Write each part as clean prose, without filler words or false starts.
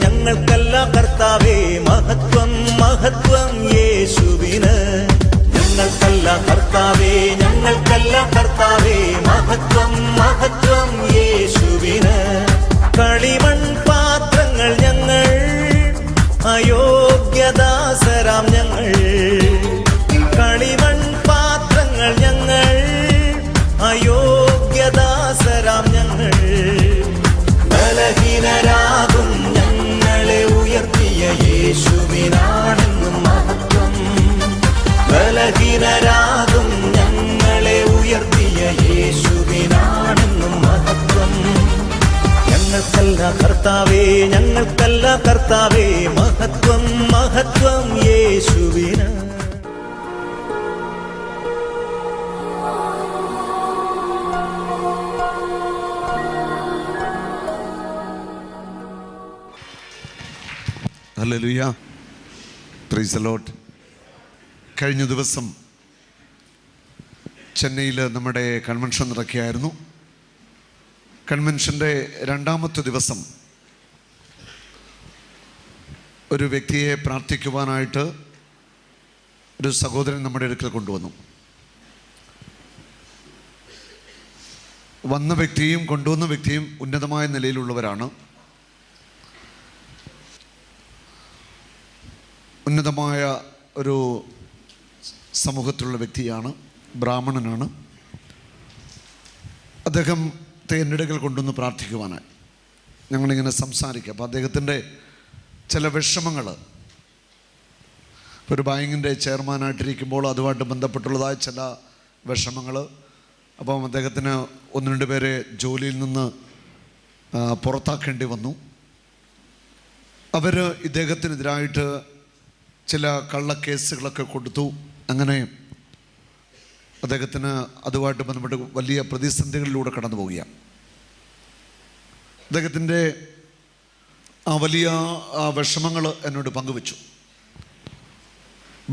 ഞങ്ങൾക്കല്ല കർത്താവേ മഹത്വം മഹത്വം യേശുവിന്. ഞങ്ങൾക്കല്ല കർത്താവേ, ഞങ്ങൾക്കല്ല കർത്താവേ മഹത്വം മഹത്വം യേശുവിന്. കളിമൺ പാത്രങ്ങൾ ഞങ്ങൾ, അയോഗ്യദാസരാം ഞങ്ങൾ. കളിമൺ പാത്രങ്ങൾ ഞങ്ങൾ, അയോഗ്യദാസരാം ഞങ്ങൾ. ബലഹീനരാകും ഞങ്ങളെ ഉയർത്തിയ യേശുവിനാണെന്നും മഹത്വം. ബലഹീനരാകും ഞങ്ങളെ ഉയർത്തിയ യേശുവിനാണെന്നും മഹത്വം. ഞങ്ങൾക്കല്ല കർത്താവേ, ഞങ്ങൾക്കല്ല കർത്താവേ മഹത്വം മഹത്വം യേശുവിന്. Hallelujah, praise the Lord. കഴിഞ്ഞ ദിവസം ചെന്നൈയിൽ നമ്മുടെ കൺവെൻഷൻ നടക്കുകയായിരുന്നു. കൺവെൻഷൻ്റെ രണ്ടാമത്തെ ദിവസം ഒരു വ്യക്തിയെ പ്രാർത്ഥിക്കുവാനായിട്ട് ഒരു സഹോദരൻ നമ്മുടെ അടുക്കൽ കൊണ്ടുവന്നു. വന്ന വ്യക്തിയും കൊണ്ടുവന്ന വ്യക്തിയും ഉന്നതമായ നിലയിലുള്ളവരാണ്. ഉന്നതമായ ഒരു സമൂഹത്തിലുള്ള വ്യക്തിയാണ്, ബ്രാഹ്മണനാണ്. അദ്ദേഹത്തെ എൻ്റെ അടുക്കൽ കൊണ്ടുവന്ന് പ്രാർത്ഥിക്കുവാനായി ഞങ്ങളിങ്ങനെ സംസാരിക്കുക. അപ്പോൾ അദ്ദേഹത്തിൻ്റെ ചില വിഷമങ്ങൾ, ഒരു ബാങ്കിൻ്റെ ചെയർമാനായിട്ടിരിക്കുമ്പോൾ അതുമായിട്ട് ബന്ധപ്പെട്ടുള്ളതായ ചില വിഷമങ്ങൾ. അപ്പം അദ്ദേഹത്തിന് 1-2 പേരെ ജോലിയിൽ നിന്ന് പുറത്താക്കേണ്ടി വന്നു. അവർ ഇദ്ദേഹത്തിനെതിരായിട്ട് ചില കള്ളക്കേസുകളൊക്കെ കൊടുത്തു. അങ്ങനെ അദ്ദേഹത്തിന് അതുമായിട്ട് ബന്ധപ്പെട്ട് വലിയ പ്രതിസന്ധികളിലൂടെ കടന്നു പോവുകയാണ്. അദ്ദേഹത്തിൻ്റെ ആ വലിയ വിഷമങ്ങൾ എന്നോട് പങ്കുവച്ചു.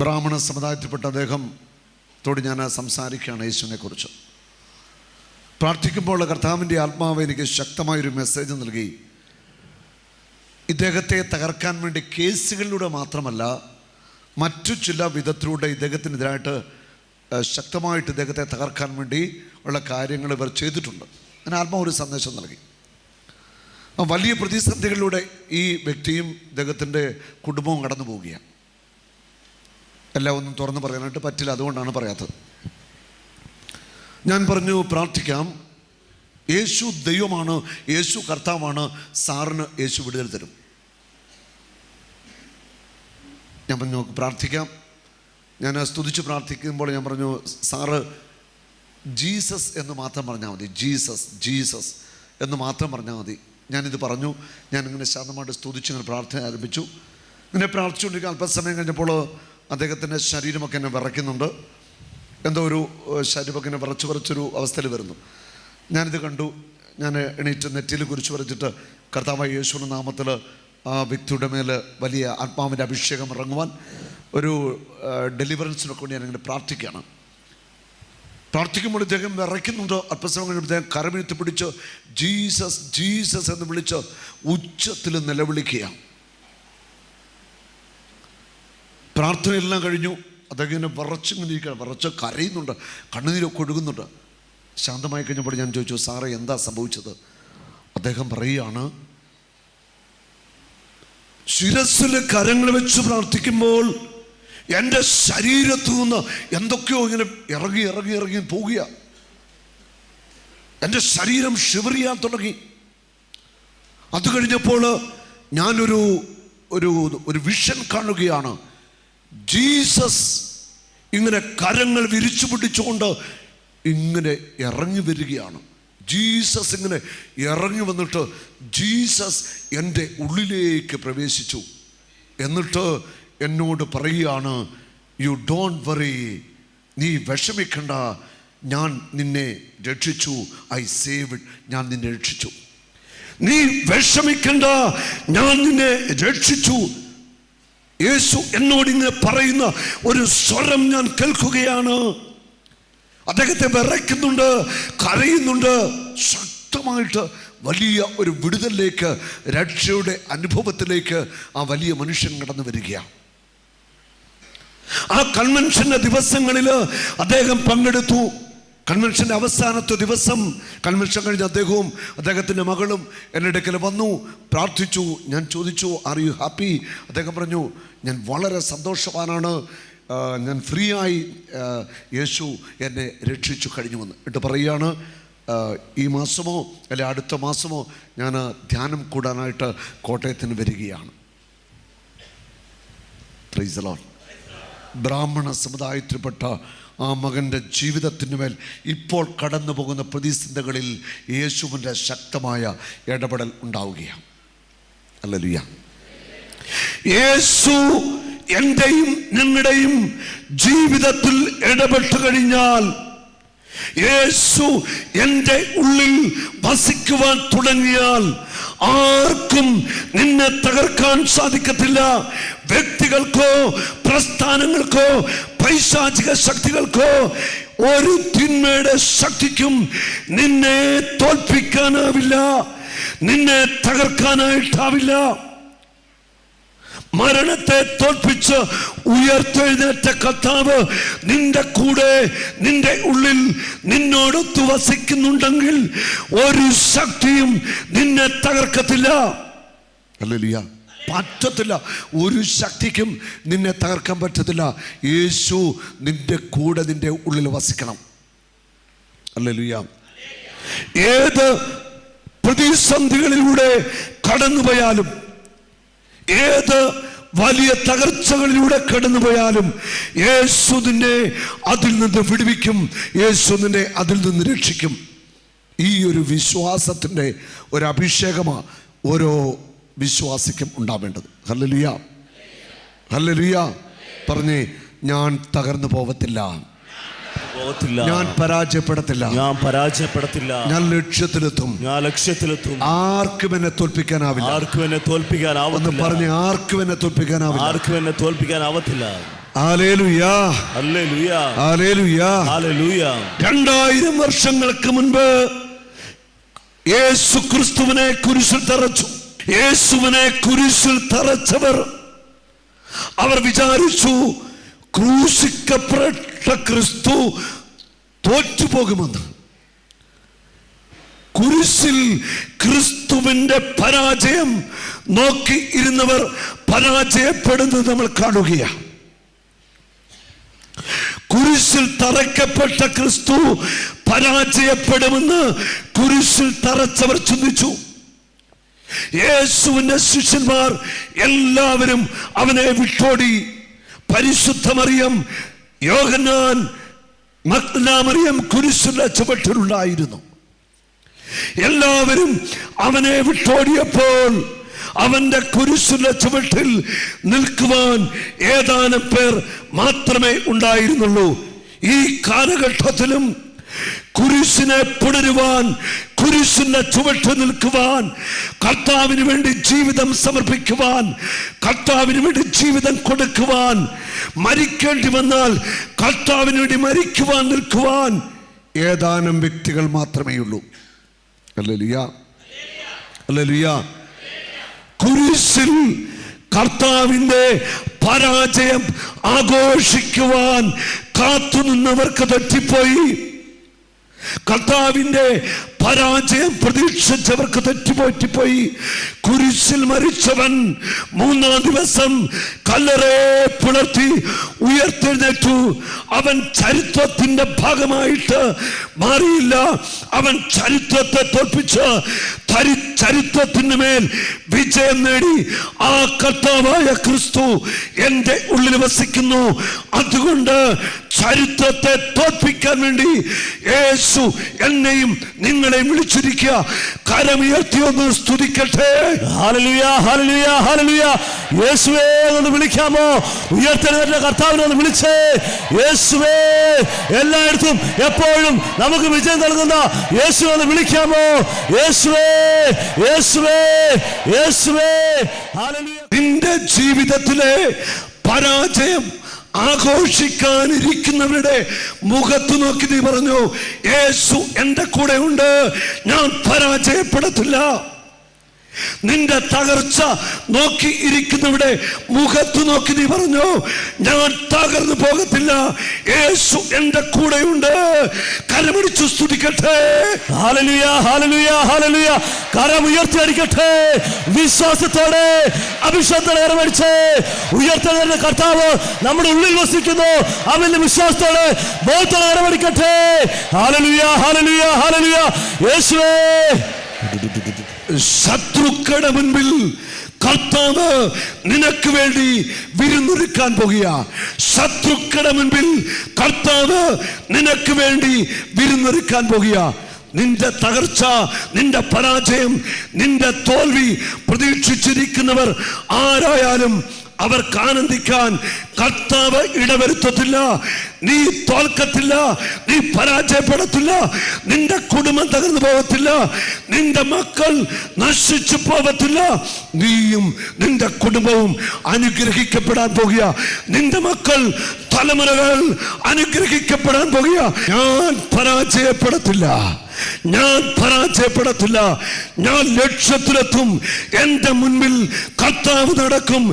ബ്രാഹ്മണ സമുദായത്തിൽപ്പെട്ട അദ്ദേഹത്തോട് ഞാൻ സംസാരിക്കുകയാണ് യേശുവിനെക്കുറിച്ച്. പ്രാർത്ഥിക്കുമ്പോൾ കർത്താവിൻ്റെ ആത്മാവ് എനിക്ക് ശക്തമായൊരു മെസ്സേജ് നൽകി. ഇദ്ദേഹത്തെ തകർക്കാൻ വേണ്ടി കേസുകളിലൂടെ മാത്രമല്ല, മറ്റു ചില വിധത്തിലൂടെ ഇദ്ദേഹത്തിനെതിരായിട്ട് ശക്തമായിട്ട് ഇദ്ദേഹത്തെ തകർക്കാൻ വേണ്ടി ഉള്ള കാര്യങ്ങൾ ഇവർ ചെയ്തിട്ടുണ്ട്. അങ്ങനെ ആത്മാവ് ഒരു സന്ദേശം നൽകി. വലിയ പ്രതിസന്ധികളിലൂടെ ഈ വ്യക്തിയും ഇദ്ദേഹത്തിൻ്റെ കുടുംബവും കടന്നു പോവുകയാണ്. എല്ലാം ഒന്നും തുറന്നു പറയാനായിട്ട് പറ്റില്ല, അതുകൊണ്ടാണ് പറയാത്തത്. ഞാൻ പറഞ്ഞു, പ്രാർത്ഥിക്കാം. യേശു ദൈവമാണ്, യേശു കർത്താവാണ്, സാറിന് യേശു വിടുതൽ തരും. ഞാൻ പറഞ്ഞു പ്രാർത്ഥിക്കാം. ഞാൻ സ്തുതിച്ച് പ്രാർത്ഥിക്കുമ്പോൾ ഞാൻ പറഞ്ഞു, സാറ് ജീസസ് എന്ന് മാത്രം പറഞ്ഞാൽ മതി, ജീസസ് ജീസസ് എന്ന് മാത്രം പറഞ്ഞാൽ മതി. ഞാനിത് പറഞ്ഞു. ഞാനിങ്ങനെ ശാന്തമായിട്ട് സ്തുതിച്ച് ഇങ്ങനെ പ്രാർത്ഥന ആരംഭിച്ചു. ഇങ്ങനെ പ്രാർത്ഥിച്ചുകൊണ്ടിരിക്കുക. അല്പസമയം കഴിഞ്ഞപ്പോൾ അദ്ദേഹത്തിൻ്റെ ശരീരമൊക്കെ എന്നെ വിറയ്ക്കുന്നുണ്ട്. എന്തോ ഒരു ശരീരമൊക്കെ എന്നെ വിറച്ചൊരു അവസ്ഥയിൽ വരുന്നു. ഞാനിത് കണ്ടു. ഞാൻ എണീറ്റ് നെറ്റിയിൽ കുരിശ് വരച്ചിട്ട് കർത്താവായ യേശുവിൻ്റെ നാമത്തിൽ ആ വ്യക്തിയുടെ മേൽ വലിയ ആത്മാവിൻ്റെ അഭിഷേകം ഇറങ്ങുവാൻ, ഒരു ഡെലിവറൻസിനൊക്കെ വേണ്ടി ഞാനിങ്ങനെ പ്രാർത്ഥിക്കുകയാണ്. പ്രാർത്ഥിക്കുമ്പോൾ ഇദ്ദേഹം വിറയ്ക്കുന്നുണ്ട്. അല്പസമയം കഴിഞ്ഞപ്പോൾ ഇദ്ദേഹം കരമെഴുത്തി പിടിച്ച് ജീസസ് ജീസസ് എന്ന് വിളിച്ച് ഉച്ചത്തിൽ നിലവിളിക്കുകയാണ്. പ്രാർത്ഥനയെല്ലാം കഴിഞ്ഞു. അദ്ദേഹം ഇങ്ങനെ വിറച്ചിങ്ങനെ ഇരിക്കുകയാണ്, വിറച്ച് കരയുന്നുണ്ട്, കണ്ണുനീരൊക്കെ ഒഴുകുന്നുണ്ട്. ശാന്തമായി കഴിഞ്ഞപ്പോൾ ഞാൻ ചോദിച്ചു, സാറേ എന്താ സംഭവിച്ചത്? അദ്ദേഹം പറയുകയാണ്, ശിരസ്സിൽ കരങ്ങൾ വെച്ച് പ്രാർത്ഥിക്കുമ്പോൾ എൻ്റെ ശരീരത്തു നിന്ന് എന്തൊക്കെയോ ഇങ്ങനെ ഇറങ്ങി ഇറങ്ങി ഇറങ്ങി പോവുക. എൻ്റെ ശരീരം ഷിവർ ചെയ്യാൻ തുടങ്ങി. അത് കഴിഞ്ഞപ്പോൾ ഞാനൊരു ഒരു വിഷൻ കാണുകയാണ്. ജീസസ് ഇങ്ങനെ കരങ്ങൾ വിരിച്ചു പിടിച്ചുകൊണ്ട് ഇങ്ങനെ ഇറങ്ങി വരികയാണ്. ജീസസ് ഇങ്ങനെ ഇറങ്ങി വന്നിട്ട് ജീസസ് എൻ്റെ ഉള്ളിലേക്ക് പ്രവേശിച്ചു. എന്നിട്ട് എന്നോട് പറയുകയാണ്, യു ഡോണ്ട് വറി, നീ വിഷമിക്കണ്ട, ഞാൻ നിന്നെ രക്ഷിച്ചു. ഐ സേവ്ഡ്, ഞാൻ നിന്നെ രക്ഷിച്ചു. നീ വിഷമിക്കണ്ട, ഞാൻ നിന്നെ രക്ഷിച്ചു. യേശു എന്നോട് ഇങ്ങനെ പറയുന്ന ഒരു സ്വരം ഞാൻ കേൾക്കുകയാണ്. അദ്ദേഹത്തെ വിറയ്ക്കുന്നുണ്ട്, കരയുന്നുണ്ട്, ശക്തമായിട്ട് വലിയ ഒരു വിടുതലിലേക്ക്, രക്ഷയുടെ അനുഭവത്തിലേക്ക് ആ വലിയ മനുഷ്യൻ കടന്നു വരികയാണ്. ആ കൺവെൻഷന്റെ ദിവസങ്ങളിൽ അദ്ദേഹം പങ്കെടുത്തു. കൺവെൻഷൻ്റെ അവസാനത്തെ ദിവസം, കൺവെൻഷൻ കഴിഞ്ഞ് അദ്ദേഹവും അദ്ദേഹത്തിൻ്റെ മകളും എൻ്റെ അടുക്കൽ വന്നു, പ്രാർത്ഥിച്ചു. ഞാൻ ചോദിച്ചു, ആർ യു ഹാപ്പി? അദ്ദേഹം പറഞ്ഞു, ഞാൻ വളരെ സന്തോഷവാനാണ്, ഞാൻ ഫ്രീ ആയി, യേശു എന്നെ രക്ഷിച്ചു കഴിഞ്ഞുവെന്ന്. എന്നിട്ട് പറയുകയാണ്, ഈ മാസമോ അല്ലെ അടുത്ത മാസമോ ഞാൻ ധ്യാനം കൂടാനായിട്ട് കോട്ടയത്തിന് വരികയാണ്. Praise the Lord. ബ്രാഹ്മണ സമുദായത്തിൽപ്പെട്ട ആ മകൻ്റെ ജീവിതത്തിന് മേൽ ഇപ്പോൾ കടന്നു പോകുന്ന പ്രതിസന്ധികളിൽ യേശുവിൻ്റെ ശക്തമായ ഇടപെടൽ ഉണ്ടാവുകയാണ്. ഹല്ലേലൂയ. യേശു എൻ്റെയും നിങ്ങളുടെയും ജീവിതത്തിൽ ഇടപെട്ട് കഴിഞ്ഞാൽ, യേശു എൻ്റെ ഉള്ളിൽ വസിക്കുവാൻ തുടങ്ങിയാൽ ആർക്കും നിന്നെ തകർക്കാൻ സാധിക്കത്തില്ല. വ്യക്തികൾക്കോ പ്രസ്ഥാനങ്ങൾക്കോ പൈശാചിക ശക്തികൾക്കോ ഒരു തിന്മയുടെ ശക്തിക്കും നിന്നെ തോൽപ്പിക്കാനാവില്ല, നിന്നെ തകർക്കാനായിട്ടാവില്ല. മരണത്തെ തോൽപ്പിച്ച് ഉയർത്തെഴുന്നേറ്റ കർത്താവ് നിന്റെ കൂടെ, നിന്റെ ഉള്ളിൽ നിന്നോടൊത്തു വസിക്കുന്നുണ്ടെങ്കിൽ ഒരു ശക്തിയും നിന്നെ തകർക്കത്തില്ല. ഹല്ലേലൂയ. പറ്റത്തില്ല, ഒരു ശക്തിക്കും നിന്നെ തകർക്കാൻ പറ്റത്തില്ല. യേശു നിന്റെ കൂടെ, നിന്റെ ഉള്ളിൽ വസിക്കണം. ഹല്ലേലൂയ. ഏത് പ്രതിസന്ധികളിലൂടെ കടന്നുപോയാലും, ഏത് വലിയ തകർച്ചകളിലൂടെ കടന്നുപോയാലും യേശു നിന്നെ അതിൽ നിന്ന് വിടുവിക്കും, യേശു നിന്നെ അതിൽ നിന്ന് രക്ഷിക്കും. ഈ ഒരു വിശ്വാസത്തിൻ്റെ ഒരു അഭിഷേകമാണ് ഓരോ വിശ്വാസിക്കും ഉണ്ടാവേണ്ടത്. Hallelujah, hallelujah. പറഞ്ഞേ, ഞാൻ തകർന്നു പോവത്തില്ല, ഞാൻ പരാജയപ്പെടത്തില്ല, ഞാൻ ലക്ഷ്യത്തിലെത്തും, ആർക്കും എന്നെ തോൽപ്പിക്കാനാവില്ല. പറഞ്ഞ്, ആർക്കും എന്നെ തോൽപ്പിക്കാനാവില്ല. Hallelujah, hallelujah, hallelujah. 2000 വർഷങ്ങൾക്ക് മുൻപ് യേശു ക്രിസ്തുവിനെ കുരിശിൽ തറച്ചു. യേശുവിനെ കുരിശിൽ തറച്ചവർ, അവർ വിചാരിച്ചു ക്രൂശിക്കപ്പെട്ട ക്രിസ്തു തോറ്റുപോകുമെന്ന്. കുരിശിൽ ക്രിസ്തുവിന്റെ പരാജയം നോക്കി ഇരുന്നവർ പരാജയപ്പെടുന്നത് നമ്മൾ കാണുകയാണ്. കുരിശിൽ തറയ്ക്കപ്പെട്ട ക്രിസ്തു പരാജയപ്പെടുമെന്ന് കുരിശിൽ തറച്ചവർ ചിന്തിച്ചു. യേശുവിന്റെ ശിഷ്യന്മാർ എല്ലാവരും അവനെ വിട്ടോടി. പരിശുദ്ധ മറിയം, യോഹന്നാൻ, മഗ്ദലന മറിയം കുരിശിന്റെ ചുവട്ടിലുണ്ടായിരുന്നു. എല്ലാവരും അവനെ വിട്ടോടിയപ്പോൾ അവന്റെ കുരിശിന്റെ ചുവട്ടിൽ നിൽക്കുവാൻ ഏതാനും പേർ മാത്രമേ ഉണ്ടായിരുന്നുള്ളൂ. ഈ കാലഘട്ടത്തിലും കുരിശിനെ പുണരുവാൻ, കുരിശിന്റെ ചുവട്ട് നിൽക്കുവാൻ, കർത്താവിന് വേണ്ടി ജീവിതം സമർപ്പിക്കുവാൻ, കർത്താവിന് വേണ്ടി ജീവിതം കൊടുക്കുവാൻ, മരിക്കേണ്ടി വന്നാൽ കർത്താവിന് വേണ്ടി മരിക്കുവാൻ നിൽക്കുവാൻ ഏതാനും വ്യക്തികൾ മാത്രമേ ഉള്ളൂ. Hallelujah, hallelujah. കുരിശിൽ കർത്താവിന്റെ പരാജയം ആഘോഷിക്കുവാൻ കാത്തുനിന്നവർക്ക് തെറ്റിപ്പോയി. കർത്താവിന്റെ പരാജയം പ്രതീക്ഷിച്ചവർക്ക് തെറ്റുപോയി. കുരിശിൽ മരിച്ചവൻ 3-ാം ദിവസം കല്ലറയെ പിളർത്തി ഉയർത്തെഴുന്നേറ്റു. അവൻ ചരിത്രത്തിന്റെ ഭാഗമായിട്ട് മാറിയില്ല. അവൻ ചരിത്രത്തെ തോൽപ്പിച്ച് ചരിത്രത്തിന് മേൽ വിജയം നേടി. ആ കർത്താവായ ക്രിസ്തു എൻ്റെ ഉള്ളിൽ വസിക്കുന്നു. അതുകൊണ്ട് ചരിത്രത്തെ തോൽപ്പിക്കാൻ വേണ്ടി യേശു എന്നെയും നിങ്ങളെയും വിളിച്ചിരിക്കുക. കരമുയർത്തി ഒന്ന് സ്തുതിക്കട്ടെ. Hallelujah, hallelujah, hallelujah. യേശുവേ എന്ന് വിളിക്കാമോ? ഉയർത്തെഴുന്നേറ്റ കർത്താവിനെ ഒന്ന് വിളിച്ചേ. യേശുവേ, എല്ലായിടത്തും എപ്പോഴും നമുക്ക് വിജയം നൽകുന്ന യേശു എന്ന് വിളിക്കാമോ? യേശുവേ, യേശുവേ, യേശുവേ. ഹല്ലേലൂയ. നിന്റെ ജീവിതത്തിലെ പരാജയം ആഘോഷിക്കാനിരിക്കുന്നവരുടെ മുഖത്ത് നോക്കി നീ പറഞ്ഞു, യേശു എൻ്റെ കൂടെ ഉണ്ട്, ഞാൻ പരാജയപ്പെടത്തില്ല. നിന്റെ തകർച്ച നോക്കി ഇരിക്കുന്നവരുടെ മുഖത്ത് നോക്കി നീ പറഞ്ഞു, ഞാൻ തകർന്നു പോകത്തില്ല, യേശു എൻ്റെ കൂടെയുണ്ട്. കരമടിച്ചു സ്തുതിക്കട്ടെ. Hallelujah, hallelujah, hallelujah. കരം ഉയർത്തി അടിക്കട്ടെ. വിശ്വാസത്തോടെ അഭിഷേകത്തോടെ കരമടിച്ച് ഉയർത്തുന്ന കർത്താവ് നമ്മുടെ ഉള്ളിൽ വസിക്കുന്നു. അവന്റെ വിശ്വാസത്തോടെ ബോധത്തോടെ കരമടിക്കട്ടെ. Hallelujah, hallelujah, hallelujah. യേശുവേ, ശത്രുക്കളുടെ മുൻപിൽ കർത്താവ് നിനക്ക് വേണ്ടി വിരുന്നൊരുക്കാൻ പോകുക. ശത്രുക്കളുടെ മുൻപിൽ കർത്താവ് നിനക്ക് വേണ്ടി വിരുന്നൊരുക്കാൻ പോകുക. നിന്റെ തകർച്ച, നിന്റെ പരാജയം, നിന്റെ തോൽവി പ്രതീക്ഷിച്ചിരിക്കുന്നവർ ആരായാലും അവർക്ക് ആനന്ദിക്കാൻ കർത്താവ് ഇടവരുത്തത്തില്ല. നീ തോൽക്കത്തില്ല, നീ പരാജയപ്പെടത്തില്ല, നിന്റെ കുടുംബം തകർന്നു പോകത്തില്ല, നിന്റെ മക്കൾ നശിച്ചു പോകത്തില്ല. നീയും നിന്റെ കുടുംബവും അനുഗ്രഹിക്കപ്പെടാൻ പോകുക. നിന്റെ മക്കൾ തലമുറകൾ അനുഗ്രഹിക്കപ്പെടാൻ പോകുക. ഞാൻ പരാജയപ്പെടത്തില്ല, ഞാൻ പരാജയപ്പെടത്തില്ല, ഞാൻ ലക്ഷ്യത്തിലെത്തും. എൻ്റെ മുൻപിൽ കർത്താവ് നടക്കും.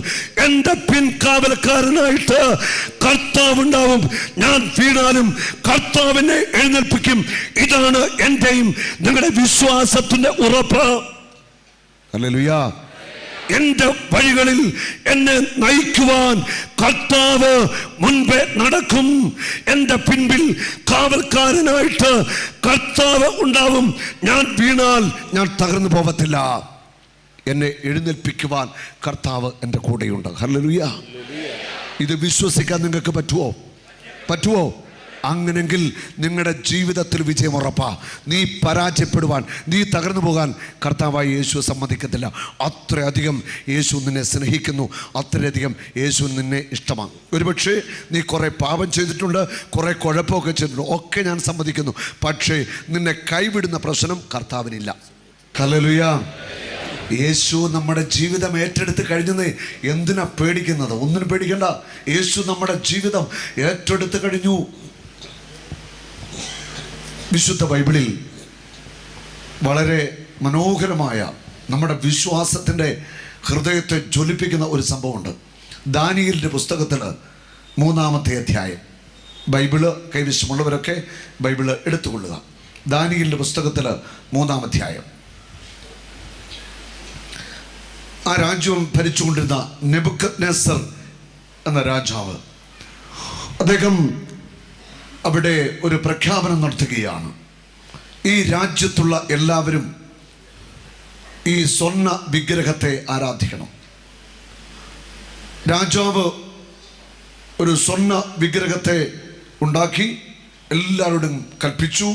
എൻ്റെ പിൻകാവലക്കാരനായിട്ട് കർത്താവ് ഉണ്ടാവും. ഞാൻ വീണാലും കർത്താവിനെ എഴുന്നേൽപ്പിക്കും. ഇതാണ് എൻ്റെയും നിങ്ങളുടെ വിശ്വാസത്തിൻ്റെ ഉറപ്പ്. ഹല്ലേലൂയ. എൻ്റെ വഴികളിൽ എന്നെ നയിക്കുവാൻ കർത്താവ് മുൻപേ നടക്കും. എൻ്റെ പിൻപിൽ കാവൽക്കാരനായിട്ട് കർത്താവ് ഉണ്ടാവും. ഞാൻ വീണാൽ ഞാൻ തകർന്നു പോകത്തില്ല. എന്നെ എഴുന്നേൽപ്പിക്കുവാൻ കർത്താവ് എൻ്റെ കൂടെയുണ്ട്. ഹല്ലേലൂയ. ഇത് വിശ്വസിക്കാൻ നിങ്ങൾക്ക് പറ്റുമോ? അങ്ങനെങ്കിൽ നിങ്ങളുടെ ജീവിതത്തിൽ വിജയം ഉറപ്പാ. നീ പരാജയപ്പെടുവാൻ, നീ തകർന്നു പോകാൻ കർത്താവായ യേശു സമ്മതിക്കത്തില്ല. അത്രയധികം യേശു നിന്നെ സ്നേഹിക്കുന്നു, അത്രയധികം യേശു നിന്നെ ഇഷ്ടമാണ്. ഒരുപക്ഷെ നീ കുറേ പാപം ചെയ്തിട്ടുണ്ട്, കുറേ കുഴപ്പമൊക്കെ ചെയ്തിട്ടുണ്ട്, ഒക്കെ ഞാൻ സമ്മതിക്കുന്നു. പക്ഷേ നിന്നെ കൈവിടുന്ന പ്രശ്നം കർത്താവിനില്ല. ഹല്ലേലൂയ. യേശു നമ്മുടെ ജീവിതം ഏറ്റെടുത്ത് കഴിഞ്ഞെന്ന് എന്തിനാ പേടിക്കുന്നത്? ഒന്നിനും പേടിക്കണ്ട. യേശു നമ്മുടെ ജീവിതം ഏറ്റെടുത്ത് കഴിഞ്ഞു. വിശുദ്ധ ബൈബിളിൽ വളരെ മനോഹരമായ നമ്മുടെ വിശ്വാസത്തിൻ്റെ ഹൃദയത്തെ ജ്വലിപ്പിക്കുന്ന ഒരു സംഭവമുണ്ട്. ദാനിയേലിൻ്റെ പുസ്തകത്തിൽ 3-ാമത്തെ അധ്യായം. Bible കൈവശമുള്ളവരൊക്കെ Bible എടുത്തുകൊള്ളുക. ദാനിയേലിൻ്റെ പുസ്തകത്തിൽ 3-ാം അധ്യായം. ആ രാജ്യം ഭരിച്ചുകൊണ്ടിരുന്ന നെബൂഖദ്നേസർ എന്ന രാജാവ്, അദ്ദേഹം അവിടെ ഒരു പ്രഖ്യാപനം നടത്തുകയാണ്. ഈ രാജ്യത്തുള്ള എല്ലാവരും ഈ സ്വർണ്ണ വിഗ്രഹത്തെ ആരാധിക്കണം. രാജാവ് ഒരു സ്വർണ്ണ വിഗ്രഹത്തെ ഉണ്ടാക്കി എല്ലാവരോടും കൽപ്പിച്ചു.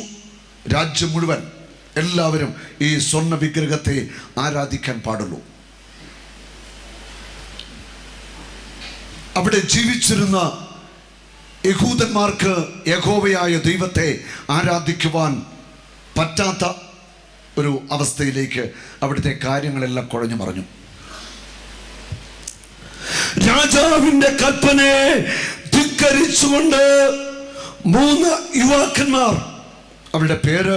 രാജ്യം മുഴുവൻ എല്ലാവരും ഈ സ്വർണ്ണ വിഗ്രഹത്തെ ആരാധിക്കാൻ പാടുള്ളൂ. അവിടെ ജീവിച്ചിരുന്ന യഹൂദന്മാർക്ക് യഹോവയായ ദൈവത്തെ ആരാധിക്കുവാൻ പറ്റാത്ത ഒരു അവസ്ഥയിലേക്ക് അവിടുത്തെ കാര്യങ്ങളെല്ലാം കുഴഞ്ഞു മറിഞ്ഞു. രാജാവിൻ്റെ കൽപ്പനയെ ധിക്കരിച്ചുകൊണ്ട് 3 യുവാക്കന്മാർ, അവരുടെ പേര്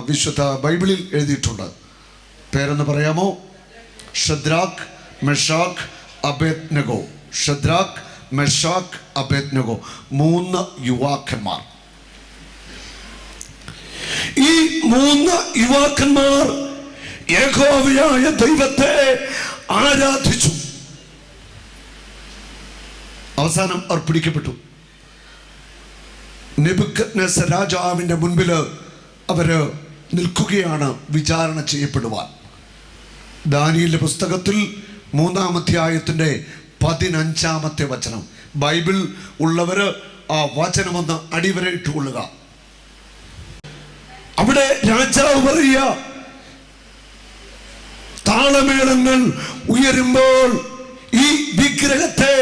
വിശുദ്ധ ബൈബിളിൽ എഴുതിയിട്ടുണ്ട്. പേരെന്ന് പറയാമോ? ഷദ്രാക്ക്, മെഷാക്ക്, അബേദ്നെഗോ. ഷദ്രാക്ക്, മെഷാക്ക്, അബേദ്നെഗോ. 3 യുവാക്കന്മാർ. ഈ 3 യുവാക്കന്മാർ യഹോവയായ ദൈവത്തെ ആരാധിച്ചു. അവസാനം അവർ പിടിക്കപ്പെട്ടു. നെബൂഖദ്നേസർ രാജാവിൻ്റെ മുൻപിൽ അവര് നിൽക്കുകയാണ് വിചാരണ ചെയ്യപ്പെടുവാൻ. ദാനിയേലിന്റെ പുസ്തകത്തിൽ 3-ാം അധ്യായത്തിൻ്റെ 15-ാമത്തെ വചനം. ബൈബിൾ ഉള്ളവര് ആ വചനമൊന്ന് അടിവരയിട്ട് കൊള്ളുക. അവിടെ രാജാവ് പറയുക, താളമേളങ്ങൾ ഉയരുമ്പോൾ ഈ വിഗ്രഹത്തെ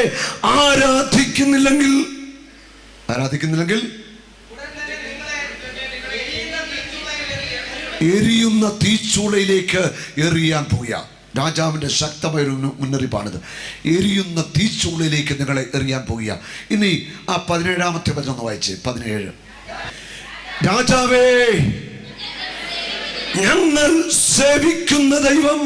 ആരാധിക്കുന്നില്ലെങ്കിൽ എരിയുന്ന തീച്ചൂളയിലേക്ക് എറിയാൻ പോവുക. രാജാവിൻ്റെ ശക്തമായ ഒരു മുന്നറിയിപ്പാണിത്. എരിയുന്ന തീച്ചൂളിലേക്ക് നിങ്ങളെ എറിയാൻ പോകുക. ഇനി ആ 17-ാമത്തെ വചനം ഒന്ന് വായിച്ചേ. 17. രാജാവേ, ഞങ്ങൾ സേവിക്കുന്ന ദൈവം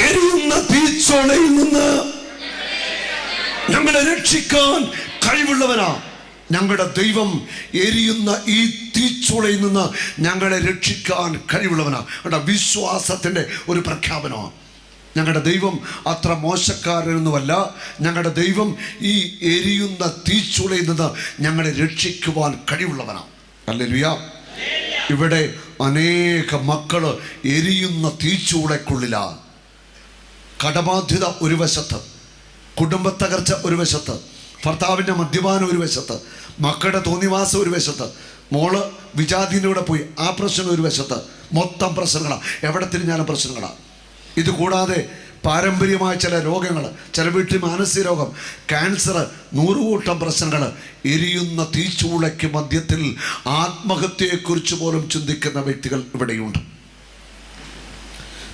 എരിയുന്ന തീച്ചോളയിൽ നിന്ന് ഞങ്ങളെ രക്ഷിക്കാൻ കഴിവുള്ളവനാ. ഞങ്ങളുടെ ദൈവം എരിയുന്ന ഈ തീച്ചൂളയിൽ നിന്ന് ഞങ്ങളെ രക്ഷിക്കാൻ കഴിവുള്ളവനാ. വിശ്വാസത്തിൻ്റെ ഒരു പ്രഖ്യാപനമാണ്. ഞങ്ങളുടെ ദൈവം അത്ര മോശക്കാരനൊന്നുമല്ല. ഞങ്ങളുടെ ദൈവം ഈ എരിയുന്ന തീച്ചൂളയിൽ നിന്ന് ഞങ്ങളെ രക്ഷിക്കുവാൻ കഴിവുള്ളവനാണ്. ഹല്ലേലൂയ. ഇവിടെ അനേക മക്കൾ എരിയുന്ന തീച്ചൂളയ്ക്കുള്ളിലാണ്. കടബാധ്യത ഒരു വശത്ത്, കുടുംബത്തകർച്ച ഒരു വശത്ത്, ഭർത്താവിൻ്റെ മദ്യപാനം ഒരു വശത്ത്, മക്കളുടെ തോന്നിവാസം ഒരു വശത്ത്, മോള് വിജാതിൻ്റെ കൂടെ പോയി ആ പ്രശ്നം ഒരു വശത്ത്. മൊത്തം പ്രശ്നങ്ങളാണ്. എവിടെ തിരിഞ്ഞാലും പ്രശ്നങ്ങളാണ്. ഇത് കൂടാതെ പാരമ്പര്യമായ ചില രോഗങ്ങൾ, ചില വീട്ടിൽ മാനസിക രോഗം, ക്യാൻസർ, 100 കൂട്ടം പ്രശ്നങ്ങൾ. എരിയുന്ന തീച്ചൂളയ്ക്ക് മധ്യത്തിൽ ആത്മഹത്യയെക്കുറിച്ച് പോലും ചിന്തിക്കുന്ന വ്യക്തികൾ ഇവിടെയുണ്ട്.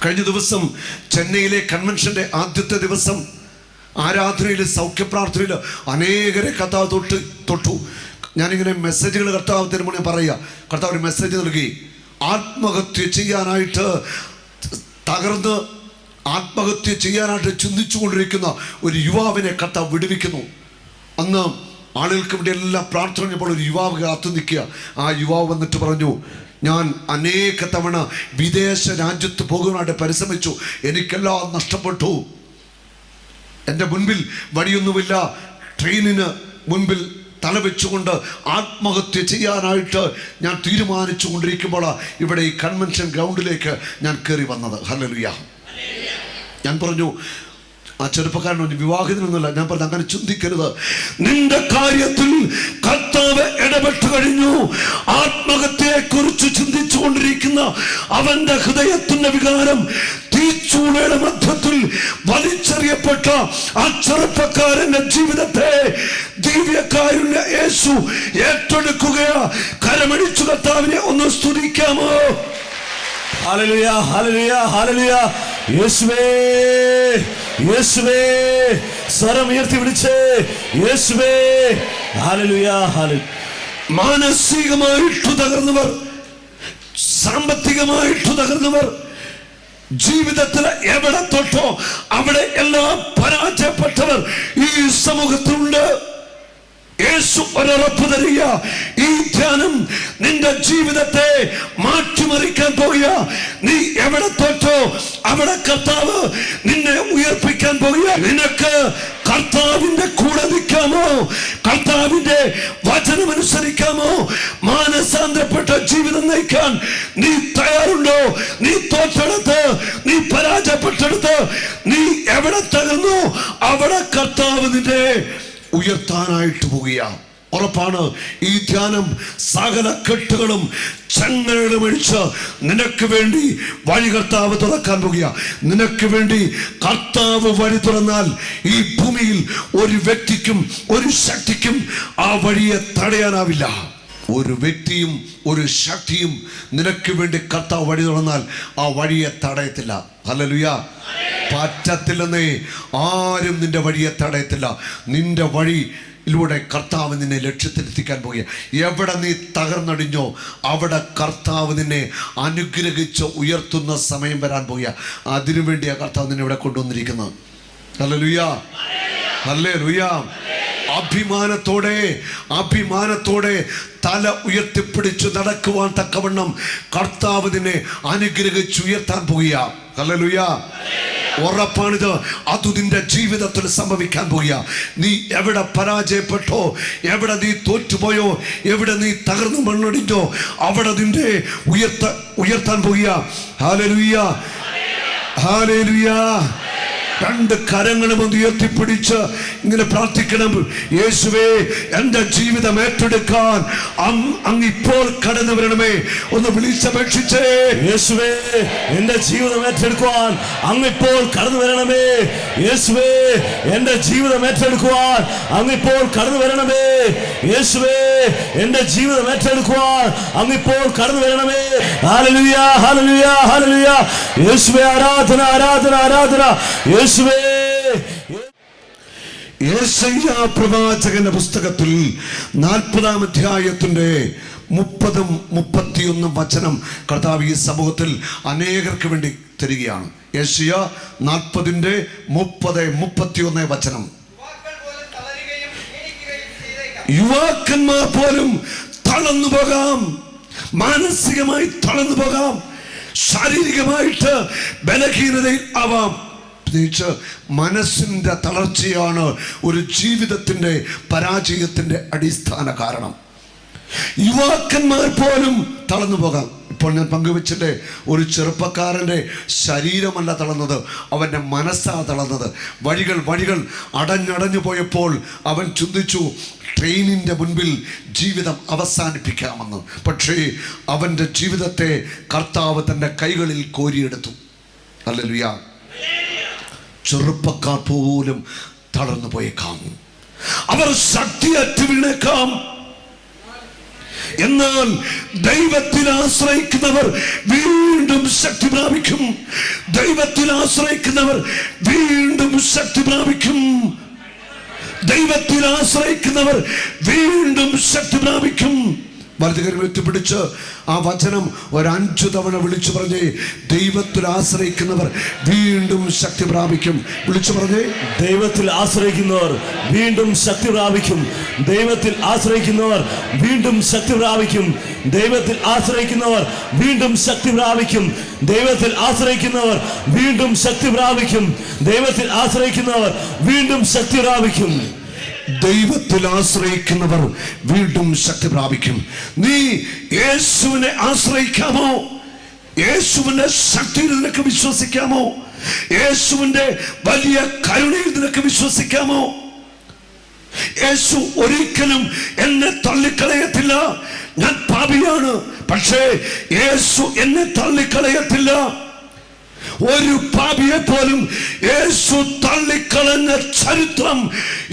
കഴിഞ്ഞ ദിവസം ചെന്നൈയിലെ കൺവെൻഷൻ്റെ ആദ്യത്തെ ദിവസം ആരാധനയിൽ, സൗഖ്യപ്രാർത്ഥനയിൽ അനേകരെ കർത്താവ് തൊട്ടു. ഞാനിങ്ങനെ മെസ്സേജുകൾ കർത്താവ് തരുമ്പോൾ പറയുക, കർത്താവ് ഒരു മെസ്സേജ് നൽകി. ആത്മഹത്യ ചെയ്യാനായിട്ട് തകർന്ന് ആത്മഹത്യ ചെയ്യാനായിട്ട് ചിന്തിച്ചു കൊണ്ടിരിക്കുന്ന ഒരു യുവാവിനെ കർത്താവ് വിടുവിക്കുന്നു. അന്ന് ആളുകൾക്ക് ഇവിടെ എല്ലാം പ്രാർത്ഥന കഴിഞ്ഞപ്പോൾ ഒരു യുവാവ് കാത്തു നിൽക്കുക. ആ യുവാവ് വന്നിട്ട് പറഞ്ഞു, ഞാൻ അനേക തവണ വിദേശ രാജ്യത്ത് പോകുവാനായിട്ട് പരിശ്രമിച്ചു, എനിക്കെല്ലാം നഷ്ടപ്പെട്ടു. എൻ്റെ മുൻപിൽ വഴിയൊന്നുമില്ല. ട്രെയിനിന് മുൻപിൽ തലവെച്ചുകൊണ്ട് ആത്മഹത്യ ചെയ്യാനായിട്ട് ഞാൻ തീരുമാനിച്ചു കൊണ്ടിരിക്കുമ്പോൾ ഇവിടെ ഈ കൺവെൻഷൻ ഗ്രൗണ്ടിലേക്ക് ഞാൻ കയറി വന്നത്. ഹല്ലേലൂയ. ഞാൻ പറഞ്ഞു, ആ ചെറുപ്പക്കാരൻ വിവാഹിതനൊന്നുമില്ല. ഞാൻ പറഞ്ഞു, അങ്ങനെ ചിന്തിക്കരുത്. നിന്റെ കാര്യത്തിൽ കർത്താവ് ഇടപെട്ട് കഴിഞ്ഞു. ആത്മഹത്യയെക്കുറിച്ച് ചിന്തിച്ചു കൊണ്ടിരിക്കുന്ന അവന്റെ ഹൃദയത്തിന്റെ വികാരം തീച്ചൂളയുടെ മധ്യത്തിൽ വലിച്ചെറിയപ്പെട്ട ആ ചെറുപ്പക്കാരന്റെ ജീവിതത്തെ ദിവ്യകാരുണ്യ യേശു ഏറ്റെടുക്കുകയാ. കരമടിച്ചു കർത്താവിനെ ഒന്ന് സ്തുതിക്കാമോ? Hallelujah, hallelujah, hallelujah. യേശുവേ, യേശുവേ, സ്വരം ഉയർത്തി വിളിച്ചേ, യേശുവേ. Hallelujah, hallelujah. മാനസികമായിട്ട് തകർന്നവർ, സാമ്പത്തികമായിട്ട് തകർന്നവർ, ജീവിതത്തിൽ എവിടെ തൊട്ടോ അവിടെ എല്ലാം പരാജയപ്പെട്ടവർ ഈ സമൂഹത്തിലുണ്ട്. യേശു ഒരറപ്പ് തരിക, ഈ ധ്യാനം നിന്റെ ജീവിതത്തെ മാറ്റിമറിക്കാൻ പോകുക. നീ എവിടെ തൊട്ടോ അവിടെ കർത്താവ് നിന്നെ ഉയർപ്പിക്കാൻ പോകുക. നിനക്ക് കർത്താവിന്റെ കൂടെ നിൽക്കാമോ? കർത്താവിന്റെ വചനമനുസരിക്കാമോ? മാനസാന്തരപ്പെട്ട ജീവിതം നയിക്കാൻ നീ തയ്യാറുണ്ടോ? നീ തോറ്റെടുത്ത്, നീ പരാജയപ്പെട്ടെടുത്ത്, നീ എവിടെ തകർന്നു അവിടെ കർത്താവ് നിന്നെ ഉയർത്താനായിട്ട് പോകുക. ഉറപ്പാണ്. ഈ ധ്യാനം സകല കെട്ടുകളും ചങ്ങലകളും അഴിച്ച് നിനക്ക് വേണ്ടി വഴി കർത്താവ് തുറക്കാൻ പോകുക. നിനക്ക് വേണ്ടി കർത്താവ് വഴി തുറന്നാൽ ഈ ഭൂമിയിൽ ഒരു വ്യക്തിക്കും ഒരു ശക്തിക്കും ആ വഴിയെ തടയാനാവില്ല. ഒരു വ്യക്തിയും ഒരു ശക്തിയും നിനക്ക് വേണ്ടി കർത്താവ് വഴി തുറന്നാൽ ആ വഴിയെ തടയത്തില്ല. ഹല്ലേലൂയ. പറ്റത്തില്ലെന്നേ, ആരും നിന്റെ വഴിയെ തടയത്തില്ല. നിന്റെ വഴിയിലൂടെ കർത്താവ് നിന്നെ ലക്ഷ്യത്തിലെത്തിക്കാൻ പോകുക. എവിടെ നീ തകർന്നടിഞ്ഞോ അവിടെ കർത്താവ് നിന്നെ അനുഗ്രഹിച്ച് ഉയർത്തുന്ന സമയം വരാൻ പോകുക. അതിനുവേണ്ടിയാണ് കർത്താവ് നിന്നെ ഇവിടെ കൊണ്ടുവന്നിരിക്കുന്നത്. Hallelujah, hallelujah. അഭിമാനത്തോടെ തല ഉയർത്തിപ്പിടിച്ച് നടക്കുവാൻ തക്കവണ്ണം കർത്താവ് നിന്നെ അനുഗ്രഹിച്ച് ഉയർത്താൻ പോകുക. ഹല്ലേലൂയ. ഉറപ്പാണിത്. അത് നിന്റെ ജീവിതത്തിൽ സംഭവിക്കാൻ പോകുക. നീ എവിടെ പരാജയപ്പെട്ടോ, എവിടെ നീ തോറ്റുപോയോ, എവിടെ നീ തകർന്നു മണ്ണടിഞ്ഞോ അവിടെ നിന്റെ ഉയർത്താൻ പോകുക. ഹല്ലേലൂയ, ഹല്ലേലൂയ, രണ്ട് കരങ്ങളും ഒന്ന് ഉയർത്തിപ്പിടിച്ച് ഇങ്ങനെ പ്രാർത്ഥിക്കണം. യേശുവേ, എൻ്റെ ജീവിതം ഏറ്റെടുക്കാൻ അങ്ങ് ഇപ്പോൾ കടന്നു വരണമേ. ഒന്ന് വിളിച്ചപേക്ഷിച്ചേ. യേശുവേ, എൻ്റെ ജീവിതം ഏറ്റെടുക്കുവാൻ അങ്ങിപ്പോൾ കടന്നു വരണമേ. യേശുവേ, എൻ്റെ ജീവിതം ഏറ്റെടുക്കുവാൻ അങ്ങിപ്പോൾ കടന്നു വരണമേ. യേശുവേ, എൻ്റെ ജീവിതം ഏറ്റെടുക്കുവാൻ അങ്ങിപ്പോൾ കടന്നു വരണമേ. Hallelujah, hallelujah, hallelujah. യേശുവേ, ആരാധന, ആരാധന, ആരാധന. യേശുവേ. യെശയ്യാ പ്രവാചകന്റെ പുസ്തകത്തിൽ 40-ാം അധ്യായത്തിന്റെ 30-31 വചനം കർത്താവ് ഈ സമൂഹത്തിൽ അനേകർക്ക് വേണ്ടി തരികയാണ്. യെശയ്യാ 40-30-31 വചനം. യുവാക്കന്മാർ പോലും തളർന്നു പോകാം, മാനസികമായി തളർന്നു പോകാം, ശാരീരികമായിട്ട് ബലഹീനതയിൽ ആവാം. പ്രത്യേകിച്ച് മനസ്സിൻ്റെ തളർച്ചയാണ് ഒരു ജീവിതത്തിൻ്റെ പരാജയത്തിൻ്റെ അടിസ്ഥാന കാരണം. യുവാക്കന്മാർ പോലും തളർന്നു പോകാം. ഇപ്പോൾ ഞാൻ പങ്കുവെച്ചിട്ട് ഒരു ചെറുപ്പക്കാരൻ്റെ ശരീരമല്ല തളർന്നത്, അവൻ്റെ മനസ്സാണ് തളർന്നത്. വഴികൾ അടഞ്ഞടഞ്ഞു പോയപ്പോൾ അവൻ ചിന്തിച്ചു ട്രെയിനിൻ്റെ മുൻപിൽ ജീവിതം അവസാനിപ്പിക്കാമെന്ന്. പക്ഷേ അവൻ്റെ ജീവിതത്തെ കർത്താവ് തൻ്റെ കൈകളിൽ കോരിയെടുത്തു. ഹല്ലേലൂയ. ചെറുപ്പക്കാർ പോലും തളർന്നു പോയേക്കാം, അവർ ശക്തിയറ്റ് വീണേക്കാം. എന്നാൽ ദൈവത്തിൽ ആശ്രയിക്കുന്നവർ വീണ്ടും ശക്തി പ്രാപിക്കും. ദൈവത്തിൽ ആശ്രയിക്കുന്നവർ വീണ്ടും ശക്തി പ്രാപിക്കും. ദൈവത്തിൽ ആശ്രയിക്കുന്നവർ വീണ്ടും ശക്തി പ്രാപിക്കും. വലതുകരം എത്തിപ്പിടിച്ച് ആ വചനം 5 തവണ വിളിച്ചു പറഞ്ഞേ. ദൈവത്തിൽ ആശ്രയിക്കുന്നവർ വീണ്ടും ശക്തി പ്രാപിക്കും. വിളിച്ചു പറഞ്ഞേ. ദൈവത്തിൽ ആശ്രയിക്കുന്നവർ വീണ്ടും ശക്തി പ്രാപിക്കും. ദൈവത്തിൽ ആശ്രയിക്കുന്നവർ വീണ്ടും ശക്തി പ്രാപിക്കും. ദൈവത്തിൽ ആശ്രയിക്കുന്നവർ വീണ്ടും ശക്തി പ്രാപിക്കും. ദൈവത്തിൽ ആശ്രയിക്കുന്നവർ വീണ്ടും ശക്തി പ്രാപിക്കും. ദൈവത്തിൽ ആശ്രയിക്കുന്നവർ വീണ്ടും ശക്തി പ്രാപിക്കും. ദൈവത്തിൽ ആശ്രയിക്കുന്നവർ വീണ്ടും ശക്തി പ്രാപിക്കും. നീ യേശുവിനെ ആശ്രയിക്കാമോ? യേശുവിന്റെ ശക്തിയിൽ നിനക്ക് വിശ്വസിക്കാമോ? യേശുവിന്റെ വലിയ കരുണയിൽ നിനക്ക് വിശ്വസിക്കാമോ? യേശു ഒരിക്കലും എന്നെ തള്ളിക്കളയത്തില്ല. ഞാൻ പാപിയാണ്, പക്ഷേ യേശു എന്നെ തള്ളിക്കളയത്തില്ല. ഒരു പാപിയെ പോലും യേശു തള്ളിക്കളഞ്ഞ ചരിത്രം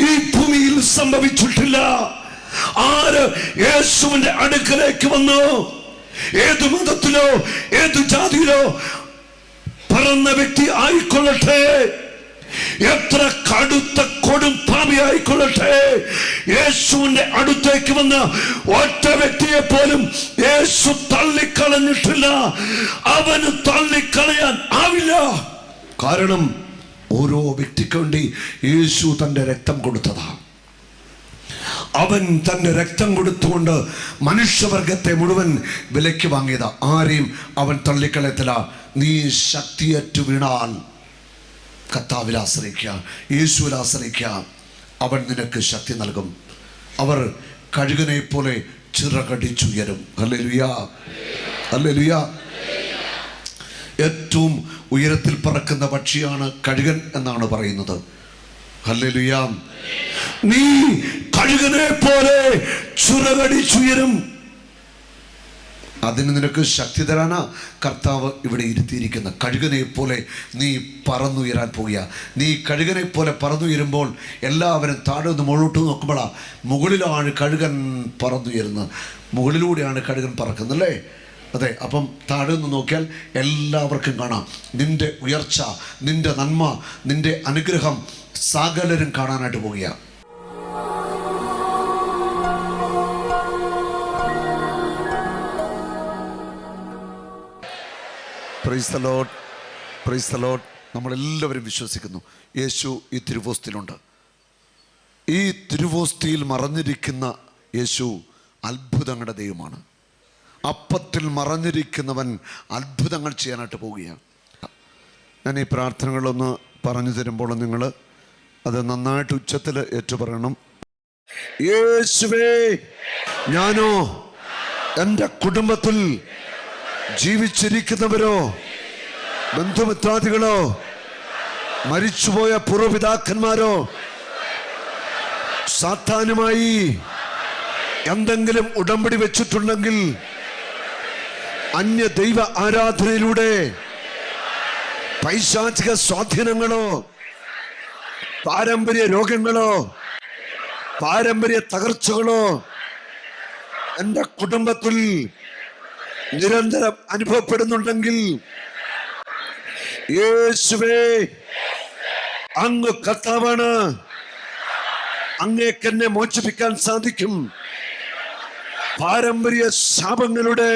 ഈ ഭൂമിയിൽ സംഭവിച്ചിട്ടില്ല. ആര് യേശുവിന്റെ അടുക്കലേക്ക് വന്നു, ഏത് മതത്തിലോ ഏത് ജാതിയിലോ പിറന്ന വ്യക്തി ആയിക്കൊള്ളട്ടെ, എത്ര കടുത്ത കൊടും പാപി ആയിക്കൊള്ളട്ടെ, യേശുവിന്റെ അടുത്തേക്ക് വന്ന ഒറ്റ വ്യക്തിയെ പോലും യേശു തള്ളിക്കളഞ്ഞിട്ടില്ല. അവന് തള്ളിക്കളയാൻ ആവില്ല. കാരണം ഓരോ വ്യക്തിക്ക് വേണ്ടി യേശു തന്റെ രക്തം കൊടുത്തതാണ്. അവൻ തന്റെ രക്തം കൊടുത്തുകൊണ്ട് മനുഷ്യവർഗത്തെ മുഴുവൻ വിലയ്ക്ക് വാങ്ങിയതാ. ആരെയും അവൻ തള്ളിക്കളയത്തില്ല. നീ ശക്തിയറ്റു വീണാൽ കർത്താവിൽ ആശ്രയിക്കുക, യേശുവിൽ ആശ്രയിക്കുക. അവൻ നിനക്ക് ശക്തി നൽകും. അവർ കഴുകനെ പോലെ ചിറകടിച്ചുയരും. Hallelujah, hallelujah. ഏറ്റവും ഉയരത്തിൽ പറക്കുന്ന പക്ഷിയാണ് കഴുകൻ എന്നാണ് പറയുന്നത്. ഹല്ലേലൂയ. നീ കഴുകനെ പോലെ ചിറകടിച്ചുയരും. അതിന് നിനക്ക് ശക്തി തരാനാ കർത്താവ് ഇവിടെ ഇരുത്തിയിരിക്കുന്ന. കഴുകനെ പോലെ നീ പറന്നുയരാൻ പോവുക. നീ കഴുകനെ പോലെ പറന്നുയരുമ്പോൾ എല്ലാവരും താഴെ നിന്ന് മുകളിലോട്ട് നോക്കുമ്പോഴാണ് മുകളിലാണ് കഴുകൻ പറന്നുയരുന്നത്. മുകളിലൂടെയാണ് കഴുകൻ പറക്കുന്നല്ലേ? അതെ. അപ്പം താഴെ നിന്ന് നോക്കിയാൽ എല്ലാവർക്കും കാണാം നിന്റെ ഉയർച്ച, നിന്റെ നന്മ, നിന്റെ അനുഗ്രഹം സകലരും കാണാനായിട്ട് പോവുക. Praise the Lord, praise the Lord. നമ്മളെല്ലാവരും വിശ്വസിക്കുന്നു യേശു ഈ തിരുവോസ്തിയിലുണ്ട്. ഈ തിരുവോസ്തിയിൽ മറഞ്ഞിരിക്കുന്ന യേശു അത്ഭുതങ്ങളുടെ ദൈവമാണ്. അപ്പത്തിൽ മറഞ്ഞിരിക്കുന്നവൻ അത്ഭുതങ്ങൾ ചെയ്യാനായിട്ട് പോവുകയാണ്. ഞാൻ ഈ പ്രാർത്ഥനകളൊന്ന് പറഞ്ഞു തരുമ്പോൾ നിങ്ങൾ അത് നന്നായിട്ട് ഉച്ചത്തിൽ ഏറ്റുപറയണം. യേശുവേ, ഞാനോ എൻ്റെ കുടുംബത്തിൽ ജീവിച്ചിരിക്കുന്നവരോ ബന്ധുമിത്രാദികളോ മരിച്ചുപോയ പൂർവ്വപിതാക്കന്മാരോ സാത്താനുമായി എന്തെങ്കിലും ഉടമ്പടി വെച്ചിട്ടുണ്ടെങ്കിൽ, അന്യ ദൈവ ആരാധനയിലൂടെ പൈശാചിക സ്വാധീനങ്ങളോ പാരമ്പര്യ രോഗങ്ങളോ പാരമ്പര്യ തകർച്ചകളോ എൻ്റെ കുടുംബത്തിൽ നിരന്തരം അനുഭവപ്പെടുന്നുണ്ടെങ്കിൽ, യേശുവേ അങ്ങ് കർത്താവാണ്, അങ്ങേക്കെന്നെ മോചിപ്പിക്കാൻ സാധിക്കും. പാരമ്പര്യ ശാപങ്ങളുടെ,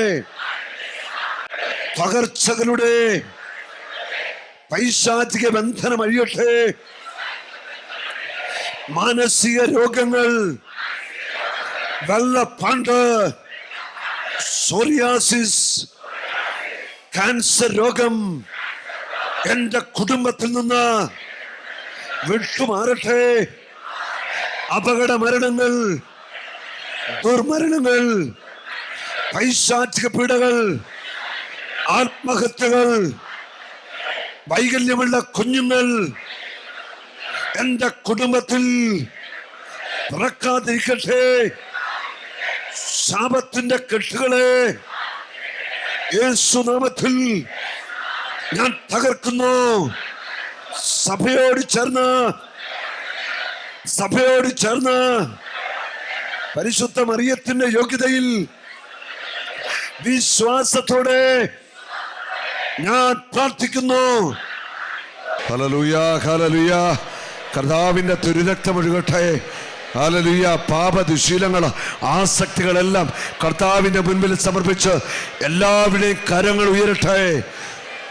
പകർച്ചകളുടെ പൈശാചിക ബന്ധനം അഴിയട്ടെ. മാനസിക രോഗങ്ങൾ, വെള്ളപ്പാണ്ട്, സോറിയാസിസ്, ക്യാൻസർ രോഗം എന്റെ കുടുംബത്തിൽ നിന്ന് വിട്ടുമാറട്ടെ. അപകട മരണങ്ങൾ, ദുർമരണങ്ങൾ, പൈശാചിക പീഡകൾ, ആത്മഹത്യകൾ, വൈകല്യമുള്ള കുഞ്ഞുങ്ങൾ എന്റെ കുടുംബത്തിൽ പിറക്കാതിരിക്കട്ടെ. ശാപത്തിന്റെ കെട്ടുകളെ യേശുനാമത്തിൽ ഞാൻ തകർക്കുന്നു. സഭയോട് ചേർന്ന് പരിശുദ്ധ മറിയത്തിന്റെ യോഗ്യതയിൽ വിശ്വാസത്തോടെ ഞാൻ പ്രാർത്ഥിക്കുന്നു. Hallelujah, hallelujah. കർത്താവിന്റെ തിരുരക്തം ഒഴുകട്ടെ. ഹല്ലേലൂയ. പാപദുശീലങ്ങൾ, ആസക്തികളെല്ലാം കർത്താവിന്റെ മുൻപിൽ സമർപ്പിച്ച് എല്ലാവരുടെയും കരങ്ങൾ ഉയരട്ടെ.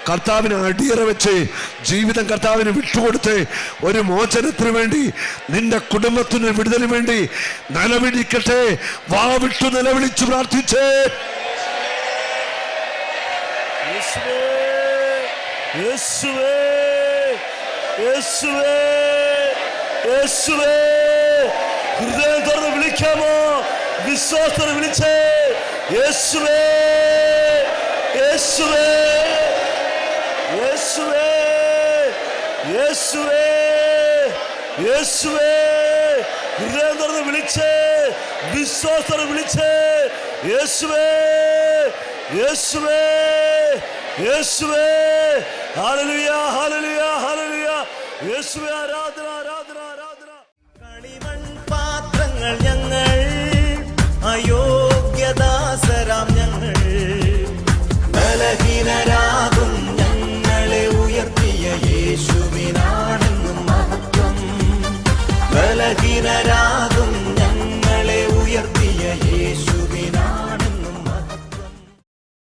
കർത്താവിന് അടിയറ വെച്ച് ജീവിതം കർത്താവിന് വിട്ടുകൊടുത്ത് ഒരു മോചനത്തിന് വേണ്ടി, നിന്റെ കുടുംബത്തിന് വിടുതലിന് വേണ്ടി നിലവിളിക്കട്ടെ. വാവിട്ടു നിലവിളിച്ചു പ്രാർത്ഥിച്ചേ. യേശുവേ, യേശുവേ, യേശുവേ, യേശുവേ. ഹൃദയം തുറന്ന് വിളിക്കാമോ? വിശ്വാസത്തോടെ വിളിച്ചേ. യേശുവേ, യേശുവേ, യേശുവേ, യേശുവേ, യേശുവേ. ഹൃദയം തുറന്ന് വിളിച്ചേ, വിശ്വാസത്തോടെ വിളിച്ചേ. യേശുവേ, യേശുവേ, യേശുവേ. Hallelujah, hallelujah, hallelujah. യേശുവേ, ആരാധന, ആരാധന, ആരാധന. കളിമൺ പാത്രങ്ങൾ ഞങ്ങൾ, അയോഗ്യദാസരാം ഞങ്ങൾ, ബലഹീനരാകും ഞങ്ങളെ ഉയർത്തിയ യേശുവിൻ